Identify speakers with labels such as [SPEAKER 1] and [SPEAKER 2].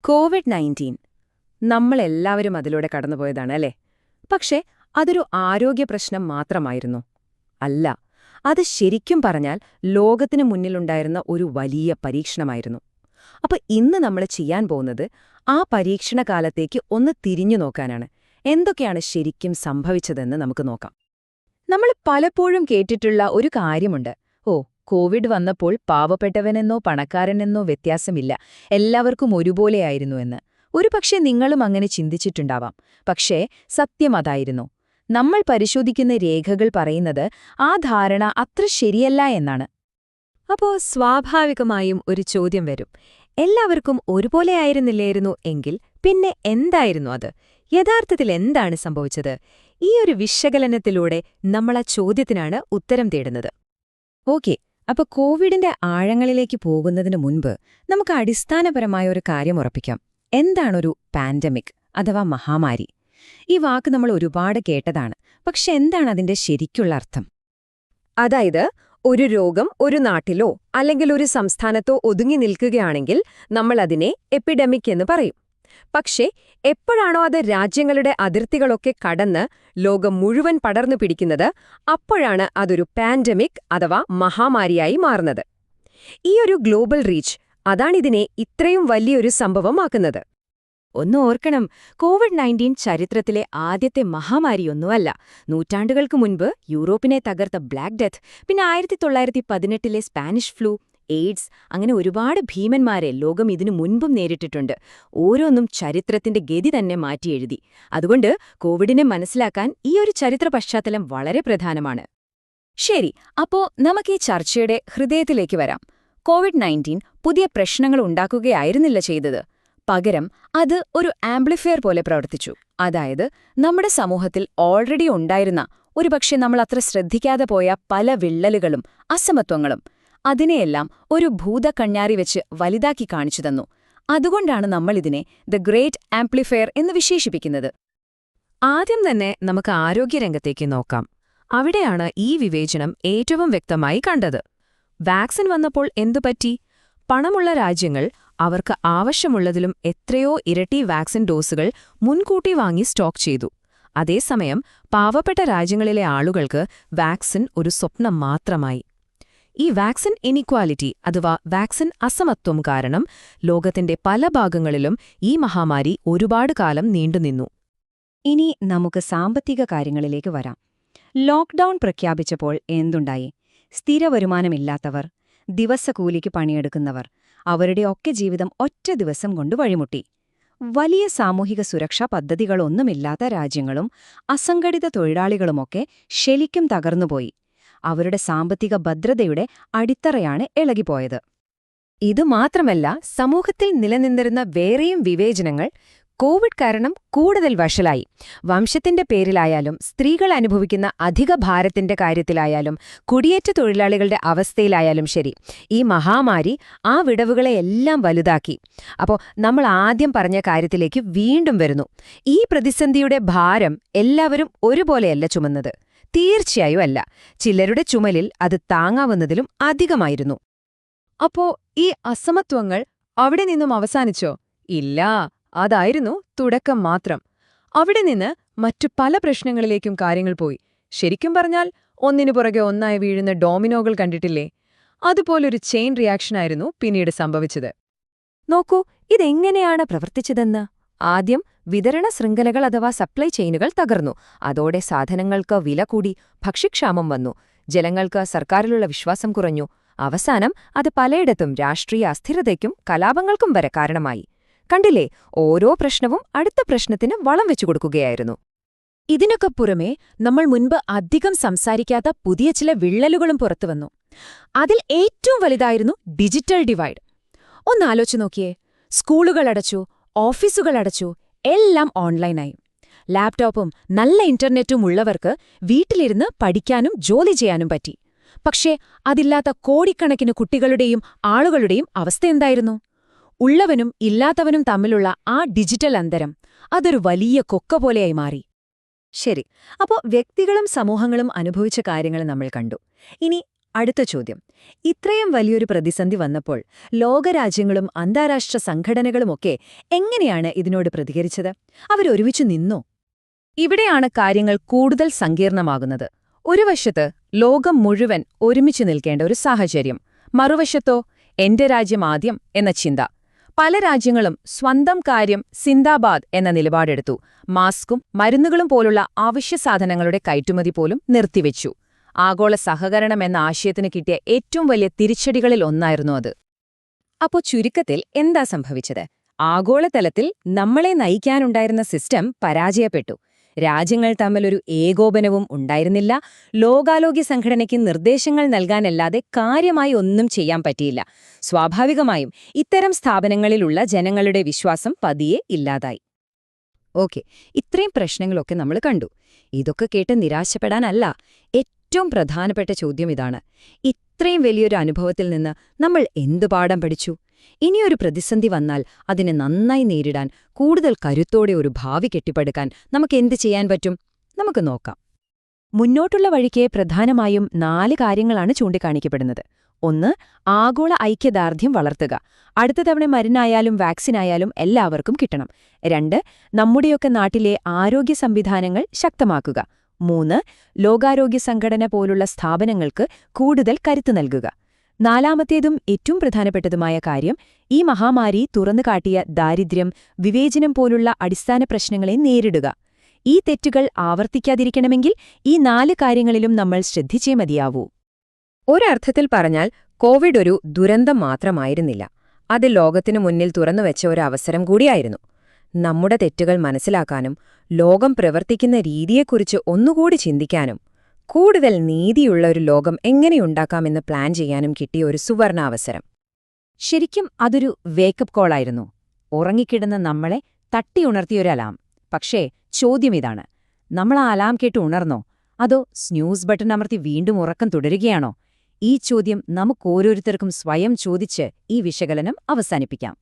[SPEAKER 1] COVID-19 നമ്മളെല്ലാവരും അതിലൂടെ കടന്നുപോയതാണ് അല്ലേ? പക്ഷേ അതൊരു ആരോഗ്യ പ്രശ്നം മാത്രമായിരുന്നു അല്ല. അത് ശരിക്കും പറഞ്ഞാൽ ലോകത്തിനു മുന്നിലുണ്ടായിരുന്ന ഒരു വലിയ പരീക്ഷണമായിരുന്നു. അപ്പൊ ഇന്ന് നമ്മൾ ചെയ്യാൻ പോകുന്നത് ആ പരീക്ഷണകാലത്തേക്ക് ഒന്ന് തിരിഞ്ഞു നോക്കാനാണ്. എന്തൊക്കെയാണ് ശരിക്കും സംഭവിച്ചതെന്ന് നമുക്ക് നോക്കാം. നമ്മൾ പലപ്പോഴും കേട്ടിട്ടുള്ള ഒരു കാര്യമുണ്ട്. കോവിഡ് വന്നപ്പോൾ പാവപ്പെട്ടവനെന്നോ പണക്കാരനെന്നോ വ്യത്യാസമില്ല, എല്ലാവർക്കും ഒരുപോലെയായിരുന്നു എന്ന്. ഒരുപക്ഷെ നിങ്ങളും അങ്ങനെ ചിന്തിച്ചിട്ടുണ്ടാവാം. പക്ഷേ സത്യം അതായിരുന്നു. നമ്മൾ പരിശോധിക്കുന്ന രേഖകൾ പറയുന്നത് ആ ധാരണ അത്ര ശരിയല്ല എന്നാണ്.
[SPEAKER 2] അപ്പോ സ്വാഭാവികമായും ഒരു ചോദ്യം വരും. എല്ലാവർക്കും ഒരുപോലെയായിരുന്നില്ലായിരുന്നു എങ്കിൽ പിന്നെ എന്തായിരുന്നു അത്? യഥാർത്ഥത്തിൽ എന്താണ് സംഭവിച്ചത്? ഈ ഒരു വിശകലനത്തിലൂടെ നമ്മൾ ആ ചോദ്യത്തിനാണ് ഉത്തരം തേടുന്നത്.
[SPEAKER 1] ഓക്കെ, അപ്പൊ കോവിഡിന്റെ ആഴങ്ങളിലേക്ക് പോകുന്നതിന് മുൻപ് നമുക്ക് അടിസ്ഥാനപരമായ ഒരു കാര്യം ഉറപ്പിക്കാം. എന്താണൊരു പാൻഡമിക് അഥവാ മഹാമാരി? ഈ വാക്ക് നമ്മൾ ഒരുപാട് കേട്ടതാണ്. പക്ഷെ എന്താണ് അതിന്റെ ശരിക്കുള്ള അർത്ഥം?
[SPEAKER 2] അതായത് ഒരു രോഗം ഒരു നാട്ടിലോ അല്ലെങ്കിൽ ഒരു സംസ്ഥാനത്തോ ഒതുങ്ങി നിൽക്കുകയാണെങ്കിൽ നമ്മൾ അതിനെ എപ്പിഡമിക് എന്ന് പറയും. പക്ഷേ എപ്പോഴാണോ അത് രാജ്യങ്ങളുടെ അതിർത്തികളൊക്കെ കടന്ന് ലോകം മുഴുവൻ പടർന്നു പിടിക്കുന്നത്, അപ്പോഴാണ് അതൊരു പാൻഡമിക് അഥവാ മഹാമാരിയായി മാറുന്നത്. ഈ ഒരു ഗ്ലോബൽ റീച്ച് അതാണിതിനെ ഇത്രയും വലിയൊരു സംഭവമാക്കുന്നത്.
[SPEAKER 1] ഒന്ന് ഓർക്കണം, കോവിഡ്-19 ചരിത്രത്തിലെ ആദ്യത്തെ മഹാമാരിയൊന്നുമല്ല. നൂറ്റാണ്ടുകൾക്ക് മുൻപ് യൂറോപ്പിനെ തകർത്ത ബ്ലാക്ക് ഡെത്ത്, പിന്നെ 1918 സ്പാനിഷ് ഫ്ലൂ, എയ്ഡ്സ്, അങ്ങനെ ഒരുപാട് ഭീമന്മാരെ ലോകം ഇതിനു മുൻപും നേരിട്ടിട്ടുണ്ട്. ഓരോന്നും ചരിത്രത്തിന്റെ ഗതി തന്നെ മാറ്റിയെഴുതി. അതുകൊണ്ട് കോവിഡിനെ മനസ്സിലാക്കാൻ ഈ ഒരു ചരിത്ര പശ്ചാത്തലം വളരെ പ്രധാനമാണ്. ശരി, അപ്പോ നമുക്ക് ഈ ചർച്ചയുടെ ഹൃദയത്തിലേക്ക് വരാം. കോവിഡ്-19 പുതിയ പ്രശ്നങ്ങൾ ഉണ്ടാക്കുകയായിരുന്നില്ല ചെയ്തത്. പകരം അത് ഒരു ആംപ്ലിഫയർ പോലെ പ്രവർത്തിച്ചു. അതായത് നമ്മുടെ സമൂഹത്തിൽ ഓൾറെഡി ഉണ്ടായിരുന്ന, ഒരുപക്ഷെ നമ്മൾ അത്ര ശ്രദ്ധിക്കാതെ പോയ പല വിള്ളലുകളും അസമത്വങ്ങളും അതിനെയെല്ലാം ഒരു ഭൂതക്കണ്ണാടി വെച്ച് വലുതാക്കി കാണിച്ചു തന്നു. അതുകൊണ്ടാണ് നമ്മളിതിനെ ദ ഗ്രേറ്റ് ആംപ്ലിഫയർ എന്ന് വിശേഷിപ്പിക്കുന്നത്.
[SPEAKER 2] ആദ്യം തന്നെ നമുക്ക് ആരോഗ്യരംഗത്തേക്ക് നോക്കാം. അവിടെയാണ് ഈ വിവേചനം ഏറ്റവും വ്യക്തമായി കണ്ടത്. വാക്സിൻ വന്നപ്പോൾ എന്തുപറ്റി? പണമുള്ള രാജ്യങ്ങൾ അവർക്ക് ആവശ്യമുള്ളതിലും എത്രയോ ഇരട്ടി വാക്സിൻ ഡോസുകൾ മുൻകൂട്ടി വാങ്ങി സ്റ്റോക്ക് ചെയ്തു. അതേസമയം പാവപ്പെട്ട രാജ്യങ്ങളിലെ ആളുകൾക്ക് വാക്സിൻ ഒരു സ്വപ്നം മാത്രമായി. ഈ വാക്സിൻ ഇനിക്വാലിറ്റി അഥവാ വാക്സിൻ അസമത്വം കാരണം ലോകത്തിന്റെ പല ഭാഗങ്ങളിലും ഈ മഹാമാരി ഒരുപാട് കാലം നീണ്ടുനിന്നു.
[SPEAKER 1] ഇനി നമുക്ക് സാമ്പത്തിക കാര്യങ്ങളിലേക്ക് വരാം. ലോക്ക്ഡൌൺ പ്രഖ്യാപിച്ചപ്പോൾ എന്തുണ്ടായി? സ്ഥിരവരുമാനമില്ലാത്തവർ, ദിവസക്കൂലിക്ക് പണിയെടുക്കുന്നവർ, അവരുടെയൊക്കെ ജീവിതം ഒറ്റ ദിവസം കൊണ്ട് വഴിമുട്ടി. വലിയ സാമൂഹിക സുരക്ഷാ പദ്ധതികളൊന്നുമില്ലാത്ത രാജ്യങ്ങളും അസംഘടിത തൊഴിലാളികളുമൊക്കെ ശരിക്കും തകർന്നുപോയി. അവരുടെ സാമ്പത്തിക ഭദ്രതയുടെ അടിത്തറയാണ് ഇളകിപ്പോയത്.
[SPEAKER 2] ഇതുമാത്രമല്ല, സമൂഹത്തിൽ നിലനിന്നിരുന്ന വേറെയും വിവേചനങ്ങൾ കോവിഡ് കാരണം കൂടുതൽ വഷളായി. വംശത്തിന്റെ പേരിലായാലും, സ്ത്രീകൾ അനുഭവിക്കുന്ന അധിക ഭാരത്തിന്റെ കാര്യത്തിലായാലും, കുടിയേറ്റ തൊഴിലാളികളുടെ അവസ്ഥയിലായാലും ശരി, ഈ മഹാമാരി ആ വിടവുകളെയെല്ലാം വലുതാക്കി. അപ്പോൾ നമ്മൾ ആദ്യം പറഞ്ഞ കാര്യത്തിലേക്ക് വീണ്ടും വരുന്നു. ഈ പ്രതിസന്ധിയുടെ ഭാരം എല്ലാവരും ഒരുപോലെയല്ല ചുമന്നത്. തീർച്ചയായും അല്ല. ചിലരുടെ ചുമലിൽ അത് താങ്ങാവുന്നതിലും അധികമായിരുന്നു.
[SPEAKER 1] അപ്പോ ഈ അസമത്വങ്ങൾ അവിടെ നിന്നും അവസാനിച്ചോ? ഇല്ല, അതായിരുന്നു തുടക്കം മാത്രം. അവിടെ നിന്ന് മറ്റു പല പ്രശ്നങ്ങളിലേക്കും കാര്യങ്ങൾ പോയി. ശരിക്കും പറഞ്ഞാൽ ഒന്നിനു പുറകെ ഒന്നായി വീഴുന്ന ഡോമിനോകൾ കണ്ടിട്ടില്ലേ? അതുപോലൊരു ചെയിൻ റിയാക്ഷനായിരുന്നു പിന്നീട് സംഭവിച്ചത്.
[SPEAKER 2] നോക്കൂ, ഇതെങ്ങനെയാണ് പ്രവർത്തിച്ചതെന്ന്. ആദ്യം വിതരണ ശൃംഖലകൾ അഥവാ സപ്ലൈ ചെയിനുകൾ തകർന്നു. അതോടെ സാധനങ്ങൾക്ക് വില കൂടി, ഭക്ഷ്യക്ഷാമം വന്നു, ജനങ്ങൾക്ക് സർക്കാരിലുള്ള വിശ്വാസം കുറഞ്ഞു. അവസാനം അത് പലയിടത്തും രാഷ്ട്രീയ അസ്ഥിരതയ്ക്കും കലാപങ്ങൾക്കും വരെ കാരണമായി. കണ്ടില്ലേ, ഓരോ പ്രശ്നവും അടുത്ത പ്രശ്നത്തിന് വളം വെച്ചുകൊടുക്കുകയായിരുന്നു.
[SPEAKER 1] ഇതിനൊക്കെ പുറമേ നമ്മൾ മുൻപ് അധികം സംസാരിക്കാത്ത പുതിയ ചില വിള്ളലുകളും പുറത്തുവന്നു. അതിൽ ഏറ്റവും വലുതായിരുന്നു ഡിജിറ്റൽ ഡിവൈഡ്. ഒന്നാലോചിച്ചു നോക്കിയേ, സ്കൂളുകൾ അടച്ചു, ഓഫീസുകൾ അടച്ചു, എല്ലാം ഓൺലൈനായി. ലാപ്ടോപ്പും നല്ല ഇന്റർനെറ്റും ഉള്ളവർക്ക് വീട്ടിലിരുന്ന് പഠിക്കാനും ജോലി ചെയ്യാനും പറ്റി. പക്ഷേ അതില്ലാത്ത കോടിക്കണക്കിന് കുട്ടികളുടെയും ആളുകളുടെയും അവസ്ഥ എന്തായിരുന്നു? ഉള്ളവനും ഇല്ലാത്തവനും തമ്മിലുള്ള ആ ഡിജിറ്റൽ അന്തരം അതൊരു വലിയ കൊക്ക പോലെയായി മാറി. ശരി, അപ്പോൾ വ്യക്തികളും സമൂഹങ്ങളും അനുഭവിച്ച കാര്യങ്ങൾ നമ്മൾ കണ്ടു. ഇനി അടുത്ത ചോദ്യം. ഇത്രയും വലിയൊരു പ്രതിസന്ധി വന്നപ്പോൾ ലോകരാജ്യങ്ങളും അന്താരാഷ്ട്ര സംഘടനകളുമൊക്കെ എങ്ങനെയാണ് ഇതിനോട് പ്രതികരിച്ചത്? അവരൊരുമിച്ചു നിന്നോ?
[SPEAKER 2] ഇവിടെയാണ് കാര്യങ്ങൾ കൂടുതൽ സങ്കീർണമാകുന്നത്. ഒരു വശത്ത് ലോകം മുഴുവൻ ഒരുമിച്ച് നിൽക്കേണ്ട ഒരു സാഹചര്യം, മറുവശത്തോ എന്റെ രാജ്യം ആദ്യം എന്ന ചിന്ത. പല രാജ്യങ്ങളും സ്വന്തം കാര്യം സിന്ദാബാദ് എന്ന നിലപാടെടുത്തു. മാസ്കും മരുന്നുകളും പോലുള്ള അവശ്യ സാധനങ്ങളുടെ കയറ്റുമതി പോലും നിർത്തിവെച്ചു. ആഗോള സഹകരണം എന്ന ആശയത്തിന് കിട്ടിയ ഏറ്റവും വലിയ തിരിച്ചടികളിൽ ഒന്നായിരുന്നു അത്.
[SPEAKER 1] അപ്പോ ചുരുക്കത്തിൽ എന്താ സംഭവിച്ചത്? ആഗോളതലത്തിൽ നമ്മളെ നയിക്കാനുണ്ടായിരുന്ന സിസ്റ്റം പരാജയപ്പെട്ടു. രാജ്യങ്ങൾ തമ്മിലൊരു ഏകോപനവും ഉണ്ടായിരുന്നില്ല. ലോകാരോഗ്യ സംഘടനയ്ക്ക് നിർദ്ദേശങ്ങൾ നൽകാനല്ലാതെ കാര്യമായി ഒന്നും ചെയ്യാൻ പറ്റിയില്ല. സ്വാഭാവികമായും ഇത്തരം സ്ഥാപനങ്ങളിലുള്ള ജനങ്ങളുടെ വിശ്വാസം പതിയെ ഇല്ലാതായി. ഓക്കെ, ഇത്രയും പ്രശ്നങ്ങളൊക്കെ നമ്മൾ കണ്ടു. ഇതൊക്കെ കേട്ട് നിരാശപ്പെടാനല്ല. ഏറ്റവും പ്രധാനപ്പെട്ട ചോദ്യം ഇതാണ്: ഇത്രയും വലിയൊരു അനുഭവത്തിൽ നിന്ന് നമ്മൾ എന്തു പാഠം പഠിച്ചു? ഇനിയൊരു പ്രതിസന്ധി വന്നാൽ അതിനെ നന്നായി നേരിടാൻ, കൂടുതൽ കരുത്തോടെ ഒരു ഭാവി കെട്ടിപ്പടുക്കാൻ നമുക്ക് എന്ത് ചെയ്യാൻ പറ്റും? നമുക്ക് നോക്കാം. മുന്നോട്ടുള്ള വഴിക്ക് പ്രധാനമായും 4 കാര്യങ്ങളാണ് ചൂണ്ടിക്കാണിക്കപ്പെടുന്നത്. 1. ആഗോള ഐക്യദാർഢ്യം വളർത്തുക. അടുത്ത തവണ മരുന്നായാലും വാക്സിനായാലും എല്ലാവർക്കും കിട്ടണം. 2. നമ്മുടെയൊക്കെ നാട്ടിലെ ആരോഗ്യ സംവിധാനങ്ങൾ ശക്തമാക്കുക. 3. ലോകാരോഗ്യ സംഘടന പോലുള്ള സ്ഥാപനങ്ങൾക്ക് കൂടുതൽ കരുത്ത് നൽകുക. 4ാമത്തേതും ഏറ്റവും പ്രധാനപ്പെട്ടതുമായ കാര്യം, ഈ മഹാമാരി തുറന്നുകാട്ടിയ ദാരിദ്ര്യം, വിവേചനം പോലുള്ള അടിസ്ഥാന പ്രശ്നങ്ങളെ നേരിടുക. ഈ തെറ്റുകൾ ആവർത്തിക്കാതിരിക്കണമെങ്കിൽ ഈ 4 കാര്യങ്ങളിലും നമ്മൾ ശ്രദ്ധിച്ചേ മതിയാവൂ.
[SPEAKER 2] ഒരർത്ഥത്തിൽ പറഞ്ഞാൽ കോവിഡ് ഒരു ദുരന്തം മാത്രമായിരുന്നില്ല. അത് ലോകത്തിനു മുന്നിൽ തുറന്നുവെച്ച ഒരു അവസരം കൂടിയായിരുന്നു. നമ്മുടെ തെറ്റുകൾ മനസ്സിലാക്കാനും ലോകം പ്രവർത്തിക്കുന്ന രീതിയെക്കുറിച്ച് ഒന്നുകൂടി ചിന്തിക്കാനും കൂടുതൽ നീതിയുള്ള ഒരു ലോകം എങ്ങനെയുണ്ടാക്കാമെന്ന് പ്ലാൻ ചെയ്യാനും കിട്ടിയ ഒരു സുവർണാവസരം.
[SPEAKER 1] ശരിക്കും അതൊരു വേക്കപ്പ് കോളായിരുന്നു. ഉറങ്ങിക്കിടന്ന നമ്മളെ തട്ടിയുണർത്തിയൊരു അലാം. പക്ഷേ ചോദ്യമിതാണ്: നമ്മൾ ആ അലാം കേട്ട് ഉണർന്നോ? അതോ സ്നൂസ് ബട്ടൺ അമർത്തി വീണ്ടും ഉറക്കം തുടരുകയാണോ? ഈ ചോദ്യം നമുക്കോരോരുത്തർക്കും സ്വയം ചോദിച്ച് ഈ വിശകലനം അവസാനിപ്പിക്കാം.